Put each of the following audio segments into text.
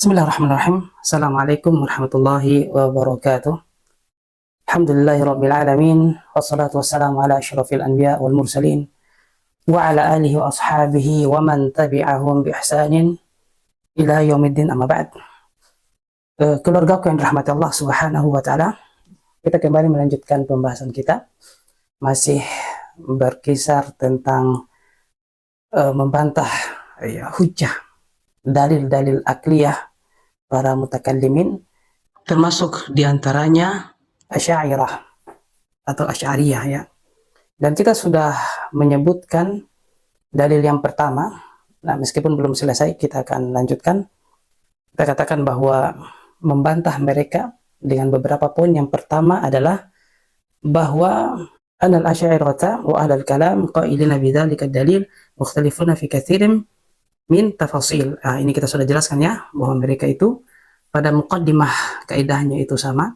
Bismillahirrahmanirrahim. Assalamualaikum warahmatullahi wabarakatuh. Alhamdulillahirabbil alamin wassalatu wassalamu ala asyrafil anbiya wal mursalin wa ala alihi wa ashabihi wa man tabi'ahum bi ihsanin ila yaumiddin, amma ba'd. Keluargaku yang dirahmati Allah Subhanahu wa taala, kita kembali melanjutkan pembahasan kita, masih berkisar tentang membantah hujjah, dalil-dalil akliyah para mutakallimin, termasuk diantaranya Asy'ariyah atau Asy'ariyah ya. Dan kita sudah menyebutkan dalil yang pertama. Nah, meskipun belum selesai, kita akan lanjutkan. Kita katakan bahwa membantah mereka dengan beberapa poin. Yang pertama adalah bahwa anal asy'ariyah wa ahlul kalam qailina bidzalika dalil mukhtalifuna fi katsirin min tafasil. Ini kita sudah jelaskan ya, bahwa mereka itu pada muqaddimah kaidahnya itu sama,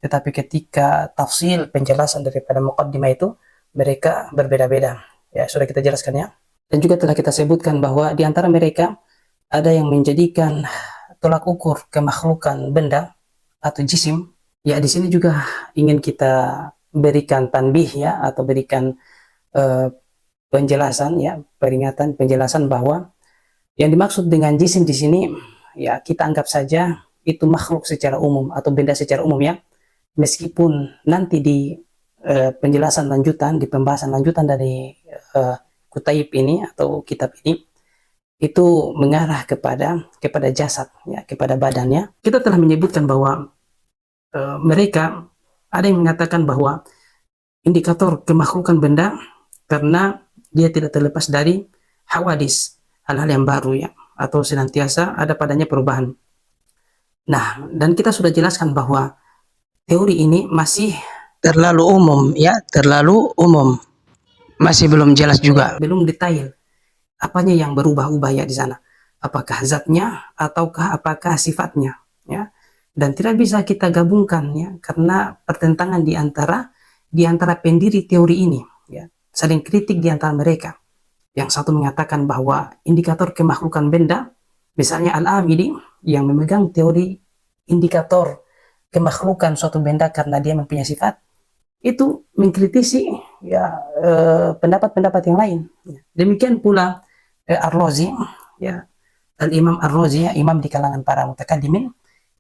tetapi ketika tafsil, penjelasan daripada muqaddimah itu, mereka berbeda-beda. Ya, sudah kita jelaskan ya. Dan juga telah kita sebutkan bahwa di antara mereka ada yang menjadikan tolak ukur kemakhlukan benda atau jisim. Ya, di sini juga ingin kita berikan tanbih ya, atau berikan penjelasan ya, peringatan, penjelasan bahwa yang dimaksud dengan jisim di sini ya, kita anggap saja itu makhluk secara umum atau benda secara umum ya. Meskipun nanti di penjelasan lanjutan, di pembahasan lanjutan dari Kutaib ini atau kitab ini, itu mengarah kepada jasad ya, kepada badannya. Kita telah menyebutkan bahwa mereka ada yang mengatakan bahwa indikator kemakhlukan benda karena dia tidak terlepas dari hawadis, hal-hal yang baru ya, atau senantiasa ada padanya perubahan. Nah, dan kita sudah jelaskan bahwa teori ini masih terlalu umum ya, terlalu umum. Masih belum jelas juga, belum detail apanya yang berubah-ubah ya di sana. Apakah zatnya ataukah apakah sifatnya ya. Dan tidak bisa kita gabungkan ya, karena pertentangan di antara pendiri teori ini ya, saling kritik di antara mereka. Yang satu mengatakan bahwa indikator kemakhlukan benda, misalnya Al-Amili yang memegang teori indikator kemakhlukan suatu benda karena dia mempunyai sifat, itu mengkritisi ya pendapat-pendapat yang lain. Demikian pula Ar-Razi ya, Al-Imam Ar-Razi ya, imam di kalangan para mutakallimin,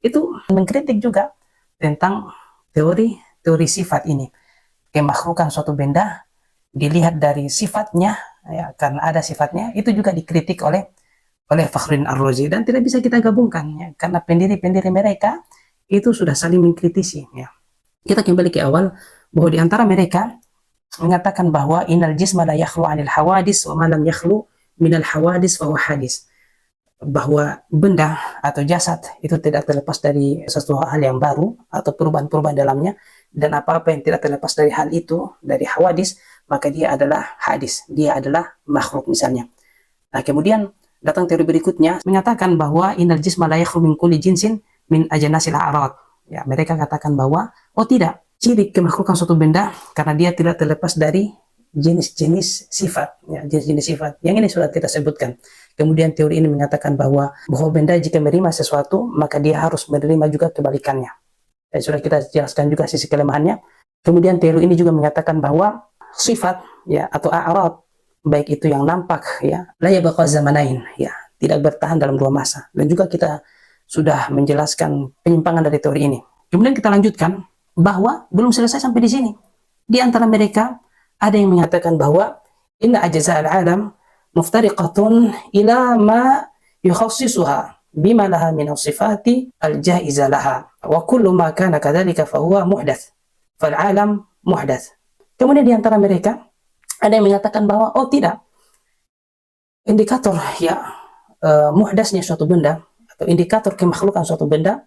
itu mengkritik juga tentang teori sifat ini. Kemakhlukan suatu benda dilihat dari sifatnya ya, karena ada sifatnya, itu juga dikritik oleh Fakhruddin Ar-Razi, dan tidak bisa kita gabungkan ya, karena pendiri-pendiri mereka itu sudah saling mengkritisi ya. Kita kembali ke awal, bahwa di antara mereka mengatakan bahwa innal jisma la yakhlu 'anil hawadis wa ma lam yakhlu minal hawadis fa huwa hadis. Bahwa benda atau jasad itu tidak terlepas dari sesuatu hal yang baru atau perubahan-perubahan dalamnya, dan apa-apa yang tidak terlepas dari hal itu, dari hawadis, maka dia adalah hadis, dia adalah makhluk misalnya. Nah, kemudian datang teori berikutnya menyatakan bahwa innal jisma la yakhlu min kulli jinsin min ajnasil a'rad. Ya, mereka katakan bahwa oh tidak, ciri kemakhlukan suatu benda karena dia tidak terlepas dari jenis-jenis sifat ya, jenis-jenis sifat. Yang ini sudah kita sebutkan. Kemudian teori ini mengatakan bahwa benda jika menerima sesuatu, maka dia harus menerima juga kebalikannya. Dan sudah kita jelaskan juga sisi kelemahannya. Kemudian teori ini juga mengatakan bahwa sifat ya, atau a'rad, baik itu yang nampak ya, la yabqa zamanain ya, tidak bertahan dalam dua masa. Dan juga kita sudah menjelaskan penyimpangan dari teori ini. Kemudian kita lanjutkan bahwa belum selesai sampai di sini. Di antara mereka ada yang mengatakan bahwa inna ajza al-alam muftariqatun ila ma yukhassisuha bima laha min sifati al-jaiza laha wa kullu ma kana kadzalika fa huwa muhdath fal alam muhdath. Kemudian di antara mereka ada yang mengatakan bahwa oh tidak, indikator ya muhdasnya suatu benda atau indikator kemakhlukan suatu benda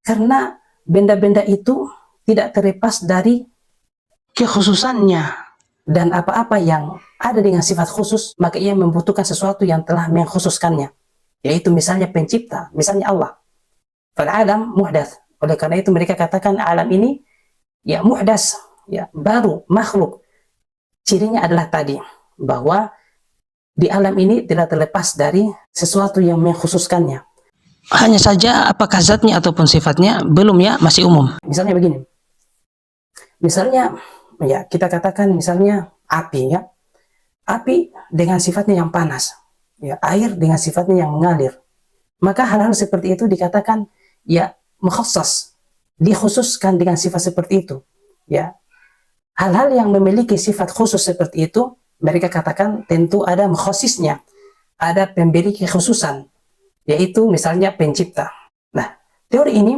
karena benda-benda itu tidak terlepas dari kekhususannya, dan apa-apa yang ada dengan sifat khusus, maka ia membutuhkan sesuatu yang telah mengkhususkannya, yaitu misalnya pencipta, misalnya Allah. Fal alam muhdath. Oleh karena itu mereka katakan alam ini ya muhdas, ya baru, makhluk. Cirinya adalah tadi, bahwa di alam ini tidak terlepas dari sesuatu yang mengkhususkannya. Hanya saja apakah zatnya ataupun sifatnya belum ya, masih umum. Misalnya begini. Misalnya ya kita katakan misalnya api ya. Api dengan sifatnya yang panas. Ya, air dengan sifatnya yang mengalir. Maka hal-hal seperti itu dikatakan ya mukhassas, dikhususkan dengan sifat seperti itu. Ya, hal-hal yang memiliki sifat khusus seperti itu mereka katakan tentu ada mukhasisnya, ada pemberi kekhususan, yaitu misalnya pencipta. Nah, teori ini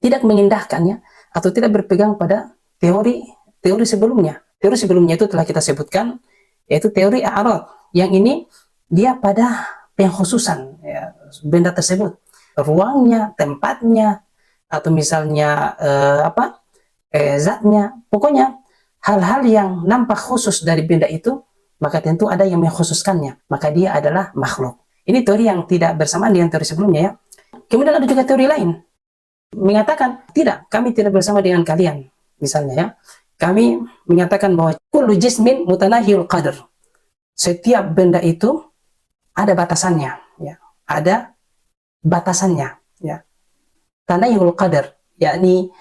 tidak mengindahkannya atau tidak berpegang pada teori sebelumnya. Teori sebelumnya itu telah kita sebutkan, yaitu teori a'rad. Yang ini dia pada pengkhususan ya, benda tersebut, ruangnya, tempatnya, atau misalnya zatnya, pokoknya hal-hal yang nampak khusus dari benda itu, maka tentu ada yang mengkhususkannya, maka dia adalah makhluk. Ini teori yang tidak bersamaan dengan teori sebelumnya ya. Kemudian ada juga teori lain, mengatakan, tidak, kami tidak bersama dengan kalian. Misalnya ya, kami menyatakan bahwa kullu jismin mutanahiyul qadr. Setiap benda itu ada batasannya, ya. Ada batasannya, ya. Tanahiyul qadr, yakni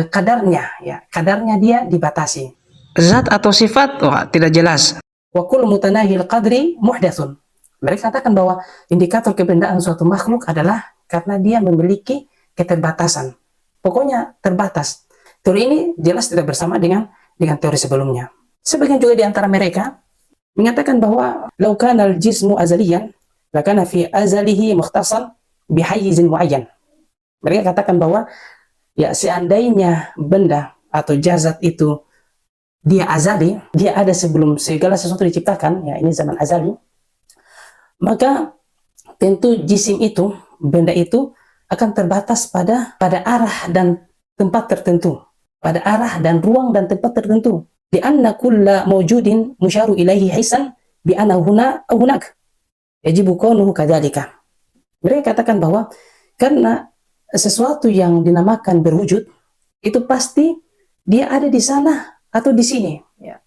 kadarnya, ya, kadarnya dia dibatasi. Zat atau sifat, wah, tidak jelas. Wa kullu mutanahil qadri muhdatsun. Mereka katakan bahwa indikator keberadaan suatu makhluk adalah karena dia memiliki keterbatasan. Pokoknya terbatas. Teori ini jelas tidak bersama dengan teori sebelumnya. Sebagian juga di antara mereka mengatakan bahwa law kana al-jismu azaliyan lakana fi azalihi mukhtasan bihayyizin muayyan. Mereka katakan bahwa ya seandainya benda atau jazat itu dia azali, dia ada sebelum segala sesuatu diciptakan, ya ini zaman azali, maka tentu jisim itu, benda itu akan terbatas pada arah dan tempat tertentu, pada arah dan ruang dan tempat tertentu. Di anna kulla mawjudin musyaru ilaihi hisan bi anna huna aw hunak. Yajibu kaunuhu kadzalika. Mereka katakan bahwa karena sesuatu yang dinamakan berwujud itu pasti dia ada di sana atau di sini ya.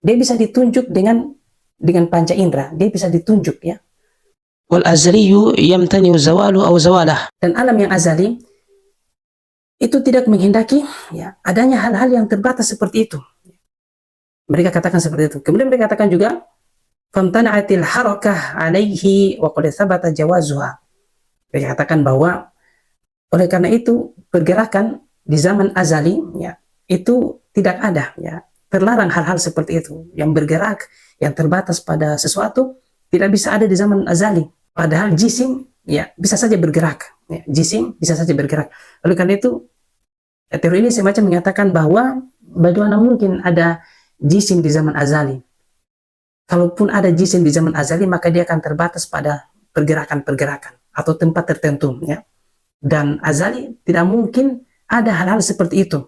Dia bisa ditunjuk dengan panca indera, dia bisa ditunjuk ya. Wal azaliyu yamtani zawalu aw zawalah. Dan alam yang azali itu tidak menghendaki ya adanya hal-hal yang terbatas seperti itu. Mereka katakan seperti itu. Kemudian mereka katakan juga famtana'atil harakah alaihi wa qad thabata jawazuha. Mereka katakan bahwa oleh karena itu pergerakan di zaman azali ya itu tidak ada ya, terlarang hal-hal seperti itu yang bergerak yang terbatas pada sesuatu tidak bisa ada di zaman azali. Padahal jisim ya bisa saja bergerak ya, jisim bisa saja bergerak. Oleh karena itu teori ini semacam menyatakan bahwa bagaimana mungkin ada jisim di zaman azali. Kalaupun ada jisim di zaman azali maka dia akan terbatas pada pergerakan-pergerakan atau tempat tertentu ya. Dan azali tidak mungkin ada hal-hal seperti itu.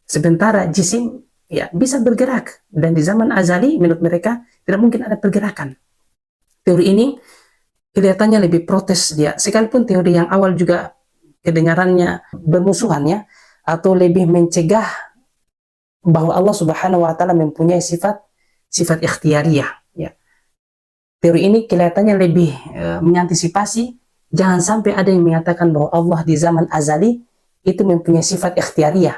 Sementara jisim ya bisa bergerak, dan di zaman azali menurut mereka tidak mungkin ada pergerakan. Teori ini kelihatannya lebih protes dia, sekalipun teori yang awal juga kedengarannya bermusuhan ya, atau lebih mencegah bahwa Allah Subhanahu wa taala mempunyai sifat ikhtiariyah ya. Teori ini kelihatannya lebih mengantisipasi jangan sampai ada yang mengatakan bahwa Allah di zaman azali itu mempunyai sifat ikhtiariyah,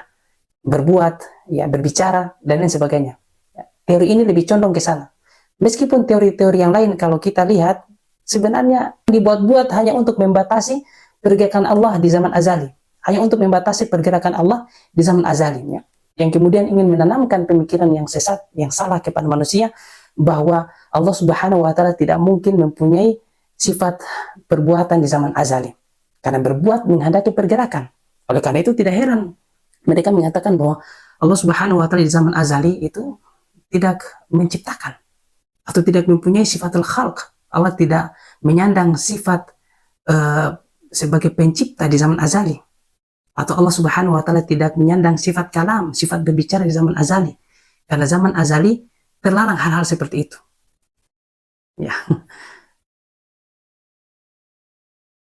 berbuat, ya, berbicara, dan lain sebagainya. Ya, teori ini lebih condong ke sana. Meskipun teori-teori yang lain kalau kita lihat, sebenarnya dibuat-buat hanya untuk membatasi pergerakan Allah di zaman azali. Hanya untuk membatasi pergerakan Allah di zaman azali. Ya. Yang kemudian ingin menanamkan pemikiran yang sesat, yang salah kepada manusia, bahwa Allah Subhanahu wa taala tidak mungkin mempunyai sifat perbuatan di zaman azali. Karena berbuat menghendaki pergerakan. Oleh karena itu tidak heran mereka menyatakan bahwa Allah Subhanahu wa taala di zaman azali itu tidak menciptakan atau tidak mempunyai sifatul khalq. Allah tidak menyandang sifat sebagai pencipta di zaman azali. Atau Allah Subhanahu wa taala tidak menyandang sifat kalam, sifat berbicara di zaman azali. Karena zaman azali terlarang hal-hal seperti itu. Ya.